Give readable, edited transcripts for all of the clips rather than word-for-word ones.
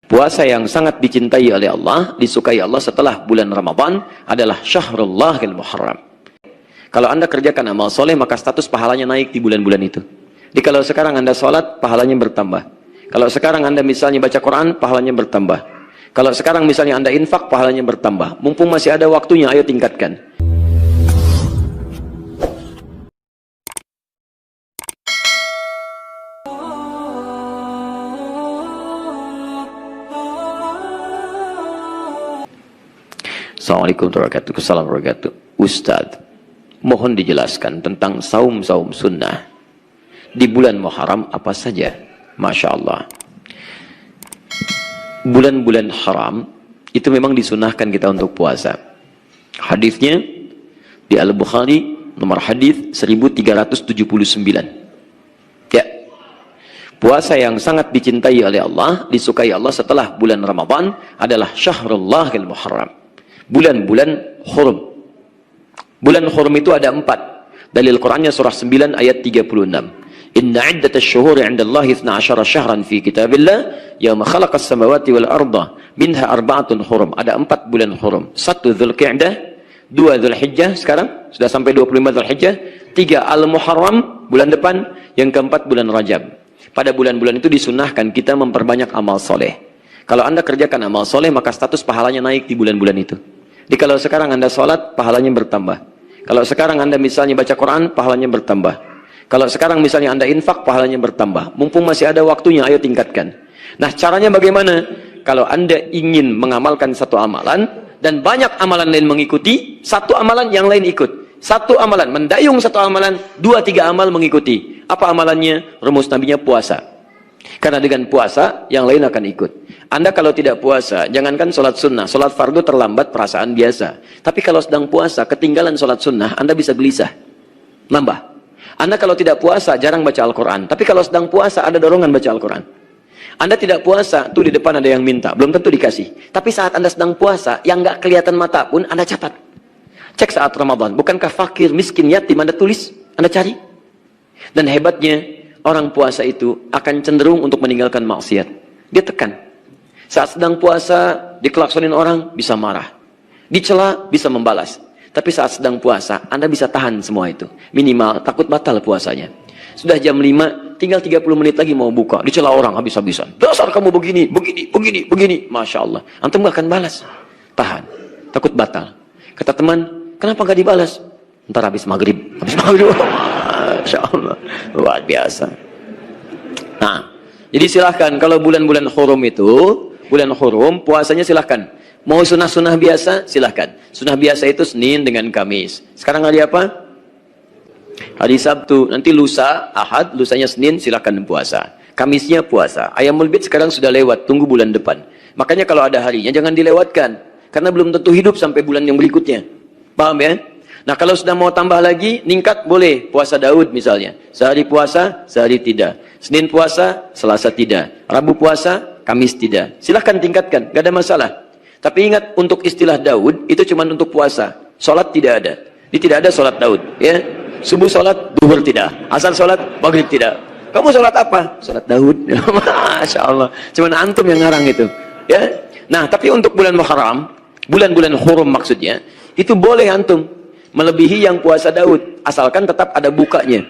Puasa yang sangat dicintai oleh Allah, disukai Allah setelah bulan Ramadan adalah Syahrullahil Muharram. Kalau Anda kerjakan amal soleh, maka status pahalanya naik di bulan-bulan itu. Jadi kalau sekarang Anda sholat, pahalanya bertambah. Kalau sekarang Anda misalnya baca Quran, pahalanya bertambah. Kalau sekarang misalnya Anda infak, pahalanya bertambah. Mumpung masih ada waktunya, ayo tingkatkan. Assalamualaikum warahmatullahi wabarakatuh. Ustadz, mohon dijelaskan tentang saum-saum sunnah di bulan Muharram apa saja. Masya Allah, bulan-bulan haram itu memang disunahkan kita untuk puasa. Hadisnya di Al-Bukhari nomor hadis 1379. Ya, puasa yang sangat dicintai oleh Allah, disukai Allah setelah bulan Ramadan adalah Syahrullahil Muharram, bulan-bulan hurum. Bulan hurum itu ada 4. Dalil Qurannya surah 9 ayat 36. Inna iddatash syuhuri 'indallahi 12 syahran fi kitabillah yauma khalaqas samawati wal arda minha arba'atun hurum. Ada 4 bulan hurum. 1 Dzulqa'dah, 2 Dzulhijjah, sekarang sudah sampai 25 Dzulhijjah, 3 Al-Muharram bulan depan, yang keempat bulan Rajab. Pada bulan-bulan itu disunahkan kita memperbanyak amal soleh. Kalau Anda kerjakan amal soleh, maka status pahalanya naik di bulan-bulan itu. Jadi kalau sekarang Anda sholat, pahalanya bertambah. Kalau sekarang Anda misalnya baca Quran, pahalanya bertambah. Kalau sekarang misalnya Anda infak, pahalanya bertambah. Mumpung masih ada waktunya, ayo tingkatkan. Nah, caranya bagaimana? Kalau Anda ingin mengamalkan satu amalan, dan banyak amalan lain mengikuti, satu amalan yang lain ikut. Satu amalan, mendayung satu amalan, 2-3 amal mengikuti. Apa amalannya? Rumus Nabinya puasa. Karena dengan puasa, yang lain akan ikut. Anda kalau tidak puasa, jangankan sholat sunnah, sholat fardu terlambat perasaan biasa. Tapi kalau sedang puasa, ketinggalan sholat sunnah, Anda bisa gelisah. Nambah. Anda kalau tidak puasa, jarang baca Al-Quran. Tapi kalau sedang puasa, ada dorongan baca Al-Quran. Anda tidak puasa, tuh di depan ada yang minta. Belum tentu dikasih. Tapi saat Anda sedang puasa, yang nggak kelihatan mata pun, Anda catat. Cek saat Ramadan. Bukankah fakir, miskin, yatim, Anda tulis? Anda cari. Dan hebatnya, orang puasa itu akan cenderung untuk meninggalkan maksiat. Dia tekan. Saat sedang puasa, dikelaksonin orang, bisa marah. Dicela, bisa membalas. Tapi saat sedang puasa, Anda bisa tahan semua itu. Minimal, takut batal puasanya. Sudah jam 5, tinggal 30 menit lagi mau buka. Dicela orang habis-habisan. Dasar kamu begini, begini, begini, begini. Masya Allah. Antum gak akan balas. Tahan. Takut batal. Kata teman, kenapa gak dibalas? Ntar habis maghrib. Habis maghrib. Masya Allah. Luar biasa. Nah, jadi silahkan kalau bulan-bulan hurum itu, bulan hurum, puasanya silahkan. Mau sunnah-sunnah biasa, silahkan. Sunnah biasa itu Senin dengan Kamis. Sekarang hari apa? Hari Sabtu. Nanti lusa, Ahad, lusanya Senin, silahkan puasa. Kamisnya puasa. Ayamul Bid sekarang sudah lewat, tunggu bulan depan. Makanya kalau ada harinya, jangan dilewatkan. Karena belum tentu hidup sampai bulan yang berikutnya. Paham ya? Nah, kalau sudah mau tambah lagi, ningkat boleh. Puasa Daud misalnya. Sehari puasa, sehari tidak. Senin puasa, Selasa tidak. Rabu puasa, Kamis tidak. Silahkan tingkatkan, gak ada masalah. Tapi ingat, untuk istilah Daud, itu cuma untuk puasa. Sholat tidak ada. Ini tidak ada sholat Daud. Ya, subuh sholat, duhur tidak. Asar sholat, maghrib tidak. Kamu sholat apa? Sholat Daud. Masya Allah. Cuma antum yang ngarang itu. Ya. Nah, tapi untuk bulan Muharram, bulan-bulan hurum maksudnya, itu boleh antum melebihi yang puasa Daud, asalkan tetap ada bukanya.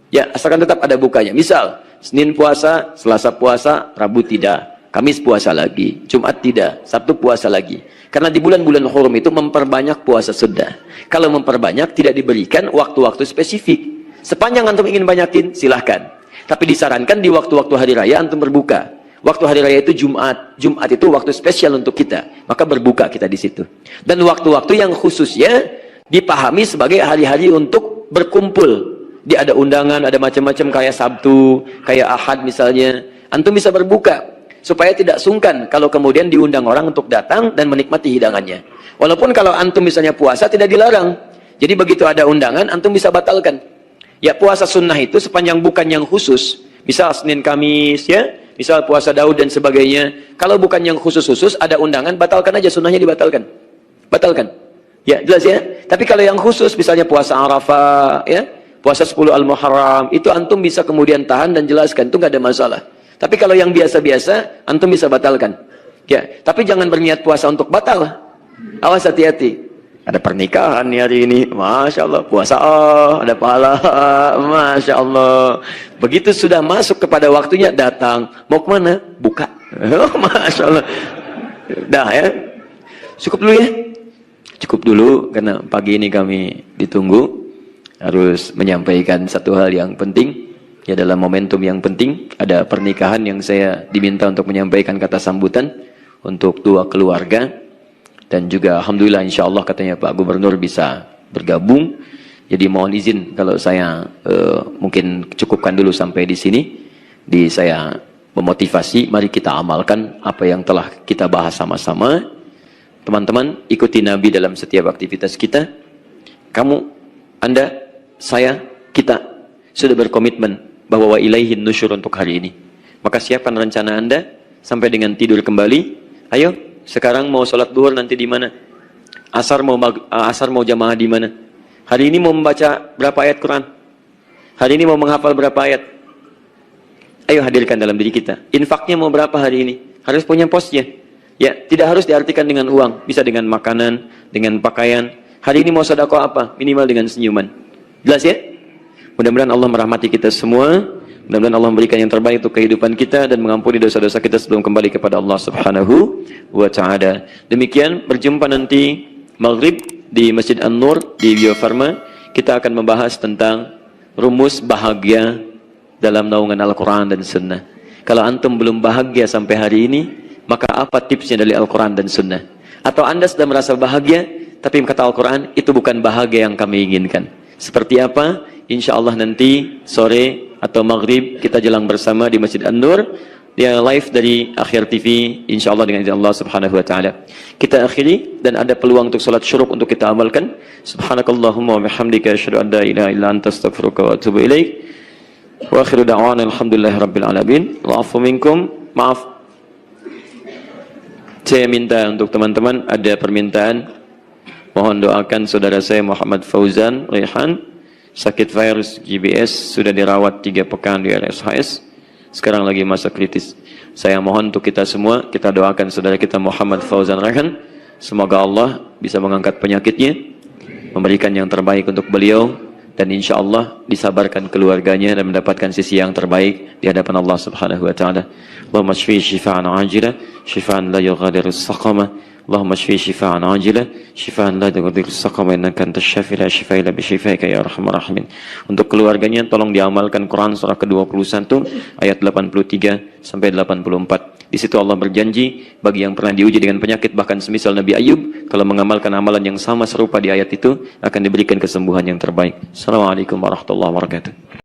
Ya, asalkan tetap ada bukanya. Misal, Senin puasa, Selasa puasa, Rabu tidak. Kamis puasa lagi, Jumat tidak, Sabtu puasa lagi. Karena di bulan-bulan hurum itu memperbanyak puasa sunnah. Kalau memperbanyak tidak diberikan waktu-waktu spesifik. Sepanjang antum ingin banyakin, silahkan. Tapi disarankan di waktu-waktu hari raya antum berbuka. Waktu hari raya itu Jumat. Jumat itu waktu spesial untuk kita. Maka berbuka kita di situ. Dan waktu-waktu yang khususnya dipahami sebagai hari-hari untuk berkumpul. Dia ada undangan, ada macam-macam kayak Sabtu, kayak Ahad misalnya. Antum bisa berbuka. Supaya tidak sungkan kalau kemudian diundang orang untuk datang dan menikmati hidangannya. Walaupun kalau antum misalnya puasa tidak dilarang. Jadi begitu ada undangan, antum bisa batalkan. Ya, puasa sunnah itu sepanjang bukan yang khusus. Misal Senin Kamis, ya. Misal puasa Daud dan sebagainya. Kalau bukan yang khusus-khusus, ada undangan, batalkan aja, sunnahnya dibatalkan. Batalkan. Ya, jelas ya. Tapi kalau yang khusus, misalnya puasa Arafah, ya. Puasa 10 Al-Muharram, itu antum bisa kemudian tahan dan jelaskan. Itu nggak ada masalah. Tapi kalau yang biasa-biasa, antum bisa batalkan. Ya, tapi jangan berniat puasa untuk batal. Awas, hati-hati. Ada pernikahan nih hari ini, Masya Allah, puasa, ada pahala, Masya Allah. Begitu sudah masuk kepada waktunya, datang. Mau kemana? Buka. Masya Allah. Dah ya. Cukup dulu ya. Cukup dulu, karena pagi ini kami ditunggu. Harus menyampaikan satu hal yang penting. Ya, dalam momentum yang penting, ada pernikahan yang saya diminta untuk menyampaikan kata sambutan untuk dua keluarga. Dan juga Alhamdulillah insya Allah katanya Pak Gubernur bisa bergabung. Jadi mohon izin kalau saya mungkin cukupkan dulu sampai di sini. Saya memotivasi, mari kita amalkan apa yang telah kita bahas sama-sama. Teman-teman, ikuti Nabi dalam setiap aktivitas kita. Kamu, Anda, saya, kita sudah berkomitmen bahwa wa ilaihin nusyur untuk hari ini. Maka siapkan rencana Anda sampai dengan tidur kembali. Ayo, sekarang mau sholat duhur nanti di mana? Asar mau jamaah di mana? Hari ini mau membaca berapa ayat Quran? Hari ini mau menghafal berapa ayat? Ayo hadirkan dalam diri kita. Infaknya mau berapa hari ini? Harus punya posnya. Ya, tidak harus diartikan dengan uang, bisa dengan makanan, dengan pakaian. Hari ini mau sedekah apa? Minimal dengan senyuman. Jelas ya? Mudah-mudahan Allah merahmati kita semua. Mudah-mudahan Allah memberikan yang terbaik untuk kehidupan kita dan mengampuni dosa-dosa kita sebelum kembali kepada Allah Subhanahu wa Ta'ala. Demikian, berjumpa nanti maghrib di Masjid An-Nur di Bio Farma. Kita akan membahas tentang rumus bahagia dalam naungan Al-Quran dan Sunnah. Kalau antum belum bahagia sampai hari ini, maka apa tipsnya dari Al-Quran dan Sunnah? Atau anda sudah merasa bahagia, tapi kata Al-Quran, itu bukan bahagia yang kami inginkan. Seperti apa? Insya Allah nanti sore atau maghrib kita jalan bersama di Masjid An-Nur, yang live dari Akhir TV, insya Allah dengan izin Allah Subhanahu wa Ta'ala. Kita akhiri dan ada peluang untuk salat syuruk untuk kita amalkan. Subhanakallahumma wa bihamdika asyhadu an la ilaha illa anta astaghfiruka wa atubu ilaik. Wa akhiru da'wana alhamdulillahi rabbil alamin. Wa'afu minkum. Maaf, saya minta untuk teman-teman ada permintaan. Mohon doakan saudara saya Muhammad Fauzan Rehan, sakit virus GBS, sudah dirawat 3 pekan di RSHS, sekarang lagi masa kritis. Saya mohon untuk kita semua, kita doakan saudara kita Muhammad Fauzan Rehan, semoga Allah bisa mengangkat penyakitnya, memberikan yang terbaik untuk beliau, dan insya Allah disabarkan keluarganya dan mendapatkan sisi yang terbaik di hadapan Allah Subhanahu wa Ta'ala. Allahumma shfi shifaan ajila, shifaan la yughadiru saqama. Allahumma shfi shifaan ajila, shifaan la yughadiru saqama, innaka antas syafi la shifaa illa bi syifaika ya arhamar rahimin. Untuk keluarganya tolong diamalkan Quran surah ke-21 ayat 83 sampai 84. Di situ Allah berjanji bagi yang pernah diuji dengan penyakit bahkan semisal Nabi Ayub, kalau mengamalkan amalan yang sama serupa di ayat itu akan diberikan kesembuhan yang terbaik. Assalamualaikum warahmatullahi wabarakatuh.